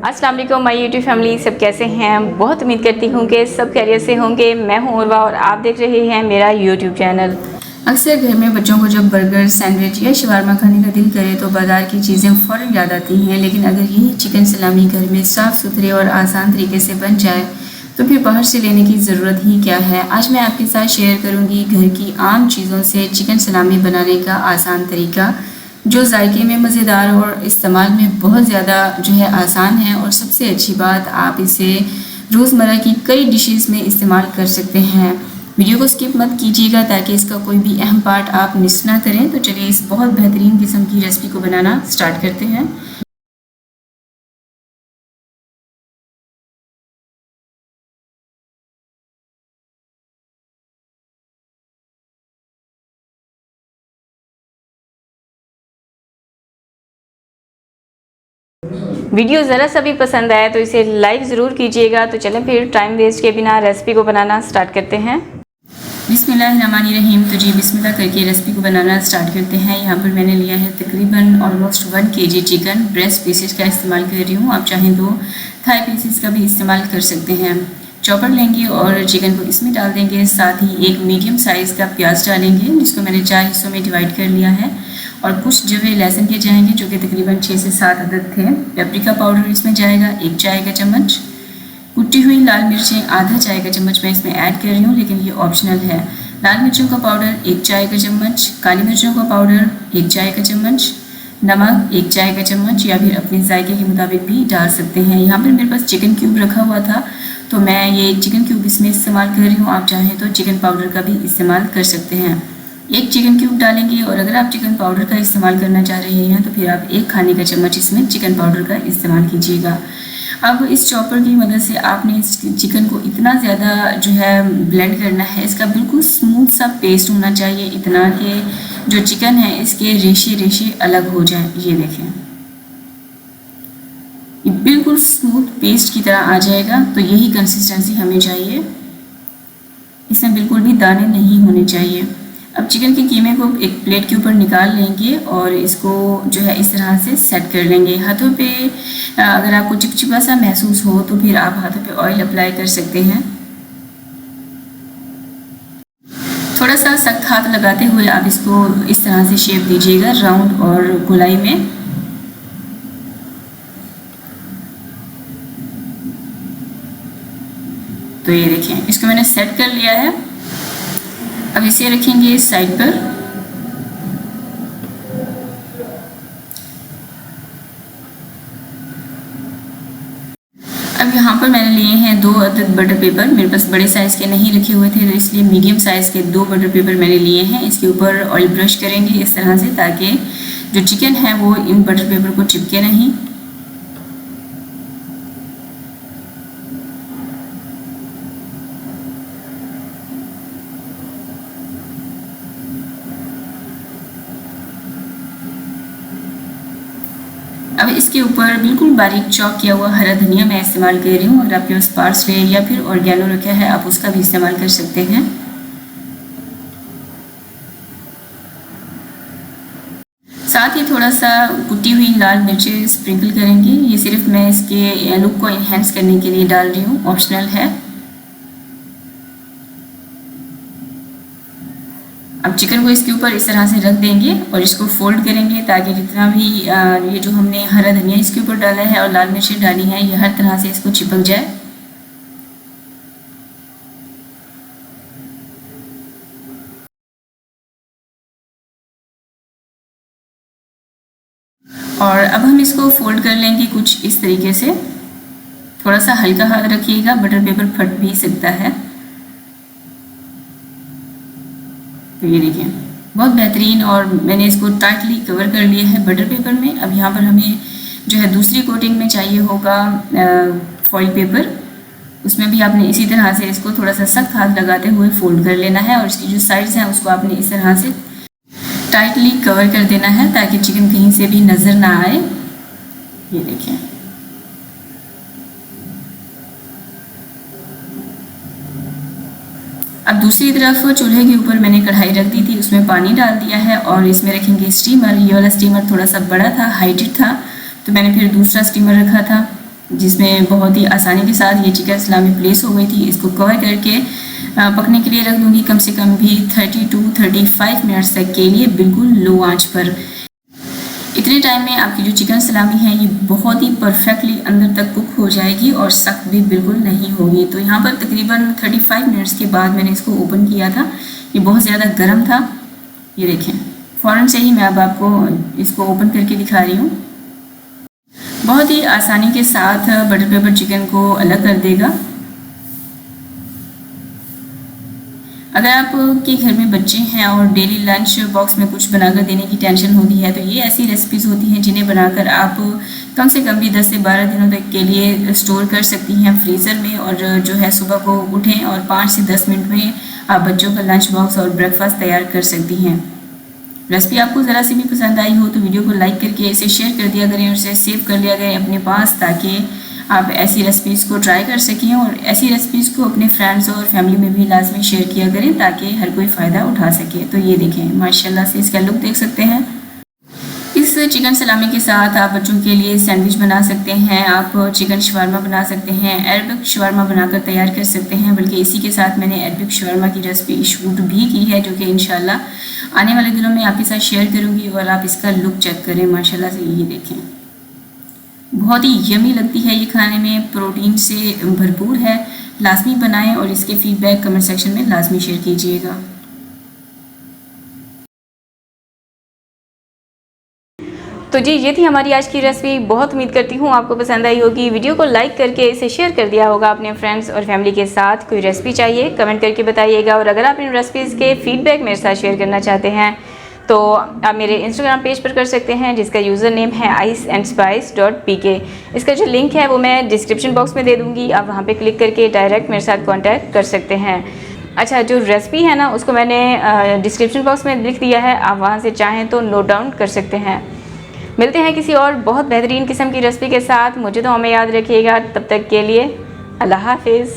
अस्सलाम वालेकुम my YouTube family, सब कैसे हैं। बहुत उम्मीद करती हूँ कि सब खैरियत से होंगे। मैं हूँ उर्वा और आप देख रहे हैं मेरा यूट्यूब चैनल। अक्सर घर में बच्चों को जब बर्गर, सैंडविच या शवारमा खाने का दिल करे तो बाज़ार की चीज़ें फ़ौरन याद आती हैं। लेकिन अगर यही चिकन सलामी घर में साफ़ सुथरे और आसान तरीके से बन जाए तो फिर बाहर से लेने की ज़रूरत ही क्या है। आज मैं आपके साथ शेयर करूँगी घर की आम चीज़ों से चिकन सलामी बनाने का आसान तरीका, जो जायके में मज़ेदार और इस्तेमाल में बहुत ज़्यादा जो है आसान है। और सबसे अच्छी बात, आप इसे रोज़मर्रा की कई डिशेस में इस्तेमाल कर सकते हैं। वीडियो को स्किप मत कीजिएगा ताकि इसका कोई भी अहम पार्ट आप मिस ना करें। तो चलिए इस बहुत बेहतरीन किस्म की रेसिपी को बनाना स्टार्ट करते हैं। वीडियो ज़रा सा भी पसंद आया तो इसे लाइक ज़रूर कीजिएगा। तो चलें फिर टाइम वेस्ट के बिना रेसिपी को बनाना स्टार्ट करते हैं। बिस्मिल्लाहिर्रहमानिर्रहीम। तो जी बिस्मिल्लाह करके रेसिपी को बनाना स्टार्ट करते हैं। यहाँ पर मैंने लिया है तकरीबन almost 1 kg chicken. Breast pieces का इस्तेमाल कर रही हूँ, आप चाहें तो थाई पीसेस का भी इस्तेमाल कर सकते हैं। चॉपर लेंगे और चिकन को इसमें डाल देंगे। साथ ही एक मीडियम साइज़ का प्याज डालेंगे, जिसको मैंने 4 हिस्सों में डिवाइड कर लिया है। और कुछ जवे लहसुन के जाएंगे, जो कि तकरीबन 6 से 7 अदद थे। पेपरिका पाउडर इसमें जाएगा 1 चाय का चम्मच। कुटी हुई लाल मिर्चें आधा चाय का चम्मच मैं इसमें ऐड कर रही हूँ, लेकिन ये ऑप्शनल है। लाल मिर्चों का पाउडर 1 चाय का चम्मच। काली मिर्चों का पाउडर 1 चाय का चम्मच। नमक 1 चाय का चम्मच, या फिर अपने जायके के मुताबिक भी डाल सकते हैं। यहाँ पर मेरे पास चिकन क्यूब रखा हुआ था, तो मैं ये चिकन क्यूब इसमें इस्तेमाल कर रही हूँ। आप चाहें तो चिकन पाउडर का भी इस्तेमाल कर सकते हैं। 1 चिकन क्यूब डालेंगे, और अगर आप चिकन पाउडर का इस्तेमाल करना चाह रहे हैं तो फिर आप 1 खाने का चम्मच इसमें चिकन पाउडर का इस्तेमाल कीजिएगा। अब इस चॉपर की मदद से आपने इस चिकन को इतना ज़्यादा जो है ब्लेंड करना है, इसका बिल्कुल स्मूथ सा पेस्ट होना चाहिए, इतना कि जो चिकन है इसके रेशे रेशे अलग हो जाएं। ये देखें, ये बिल्कुल स्मूथ पेस्ट की तरह आ जाएगा। तो यही कंसिस्टेंसी हमें चाहिए, इसमें बिल्कुल भी दाने नहीं होने चाहिए। अब चिकन के कीमे को एक प्लेट के ऊपर निकाल लेंगे और इसको जो है इस तरह से सेट कर लेंगे। हाथों पे अगर आपको चिपचिपा सा महसूस हो तो फिर आप हाथों पे ऑयल अप्लाई कर सकते हैं। थोड़ा सा सख्त हाथ लगाते हुए आप इसको इस तरह से शेप दीजिएगा, राउंड और गोलाई में। तो ये देखें, इसको मैंने सेट कर लिया है। अब इसे रखेंगे इस साइड पर। अब यहाँ पर मैंने लिए हैं 2 अदद बटर पेपर। मेरे पास बड़े साइज़ के नहीं रखे हुए थे, तो इसलिए मीडियम साइज़ के 2 बटर पेपर मैंने लिए हैं। इसके ऊपर ऑयल ब्रश करेंगे इस तरह से, ताकि जो चिकन है वो इन बटर पेपर को चिपके नहीं। अब इसके ऊपर बिल्कुल बारीक चॉप किया हुआ हरा धनिया मैं इस्तेमाल कर रही हूँ। अगर आपके पास पार्सले या फिर ऑर्गेनो रखा है, आप उसका भी इस्तेमाल कर सकते हैं। साथ ही थोड़ा सा कुटी हुई लाल मिर्चें स्प्रिंकल करेंगे। ये सिर्फ मैं इसके लुक को इन्हेंस करने के लिए डाल रही हूँ, ऑप्शनल है। अब चिकन को इसके ऊपर इस तरह से रख देंगे और इसको फोल्ड करेंगे, ताकि जितना भी ये जो हमने हरा धनिया इसके ऊपर डाला है और लाल मिर्ची डाली है, ये हर तरह से इसको चिपक जाए। और अब हम इसको फोल्ड कर लेंगे कुछ इस तरीके से। थोड़ा सा हल्का हाथ रखिएगा, बटर पेपर फट भी सकता है। तो ये देखिए, बहुत बेहतरीन, और मैंने इसको टाइटली कवर कर लिया है बटर पेपर में। अब यहाँ पर हमें जो है दूसरी कोटिंग में चाहिए होगा फॉइल पेपर। उसमें भी आपने इसी तरह से इसको थोड़ा सा सख्त हाथ लगाते हुए फोल्ड कर लेना है, और इसकी जो साइड्स हैं उसको आपने इस तरह से टाइटली कवर कर देना है, ताकि चिकन कहीं से भी नज़र ना आए। ये देखिए, अब दूसरी तरफ चूल्हे के ऊपर मैंने कढ़ाई रख दी थी, उसमें पानी डाल दिया है और इसमें रखेंगे स्टीमर। ये वाला स्टीमर थोड़ा सा बड़ा था, हाइटेड था, तो मैंने फिर दूसरा स्टीमर रखा था। जिसमें बहुत ही आसानी के साथ ये चिकन सलामी प्लेस हो गई थी। इसको कवर करके पकने के लिए रख दूँगी कम से कम भी 30 to 35 मिनट्स तक के लिए, बिल्कुल लो आंच पर। इतने टाइम में आपकी जो चिकन सलामी है ये बहुत ही परफेक्टली अंदर तक कुक हो जाएगी और सख्त भी बिल्कुल नहीं होगी। तो यहाँ पर तकरीबन 35 मिनट्स के बाद मैंने इसको ओपन किया था। ये बहुत ज़्यादा गर्म था, ये देखें फ़ौरन से ही मैं अब आपको इसको ओपन करके दिखा रही हूँ। बहुत ही आसानी के साथ बटर पेपर चिकन को अलग कर देगा। अगर आपके घर में बच्चे हैं और डेली लंच बॉक्स में कुछ बनाकर देने की टेंशन होती है, तो ये ऐसी रेसिपीज़ होती हैं जिन्हें बनाकर आप कम से कम भी 10 से 12 दिनों तक के लिए स्टोर कर सकती हैं फ्रीज़र में। और जो है सुबह को उठें और 5 से 10 मिनट में आप बच्चों का लंच बॉक्स और ब्रेकफास्ट तैयार कर सकती हैं। रेसिपी आपको ज़रा सी भी पसंद आई हो तो वीडियो को लाइक करके इसे शेयर कर दिया करें और इसे सेव कर लिया करें अपने पास, ताकि आप ऐसी रेसिपीज़ को ट्राई कर सकें। और ऐसी रेसिपीज़ को अपने फ्रेंड्स और फैमिली में भी लाजमी शेयर किया करें ताकि हर कोई फ़ायदा उठा सके। तो ये देखें माशाल्लाह से इसका लुक देख सकते हैं। इस चिकन सलामी के साथ आप बच्चों के लिए सैंडविच बना सकते हैं, आप चिकन शवारमा बना सकते हैं, अरबिक शवारमा बनाकर तैयार कर सकते हैं। बल्कि इसी के साथ मैंने अरबिक शवारमा की रेसिपी शूट भी की है, जो कि इंशाल्लाह आने वाले दिनों में आपके साथ शेयर करूँगी। और आप इसका लुक चेक करें माशाल्लाह से, ये देखें बहुत ही यमी लगती है ये खाने में, प्रोटीन से भरपूर है। लाजमी बनाएं और इसके फीडबैक कमेंट सेक्शन में लाजमी शेयर कीजिएगा। तो जी ये थी हमारी आज की रेसिपी। बहुत उम्मीद करती हूँ आपको पसंद आई होगी। वीडियो को लाइक करके इसे शेयर कर दिया होगा अपने फ्रेंड्स और फैमिली के साथ। कोई रेसिपी चाहिए कमेंट करके बताइएगा। और अगर आप इन रेसिपीज़ के फीडबैक मेरे साथ शेयर करना चाहते हैं तो आप मेरे इंस्टाग्राम पेज पर कर सकते हैं, जिसका यूज़र नेम है iceandspice.pk। इसका जो लिंक है वो मैं डिस्क्रिप्शन बॉक्स में दे दूँगी, आप वहाँ पे क्लिक करके डायरेक्ट मेरे साथ कांटेक्ट कर सकते हैं। अच्छा, जो रेसिपी है ना उसको मैंने डिस्क्रिप्शन बॉक्स में लिख दिया है, आप वहाँ से चाहें तो नोट डाउन कर सकते हैं। मिलते हैं किसी और बहुत बेहतरीन किस्म की रेसिपी के साथ। मुझे तो हमें याद रखिएगा। तब तक के लिए अल्लाह हाफिज़।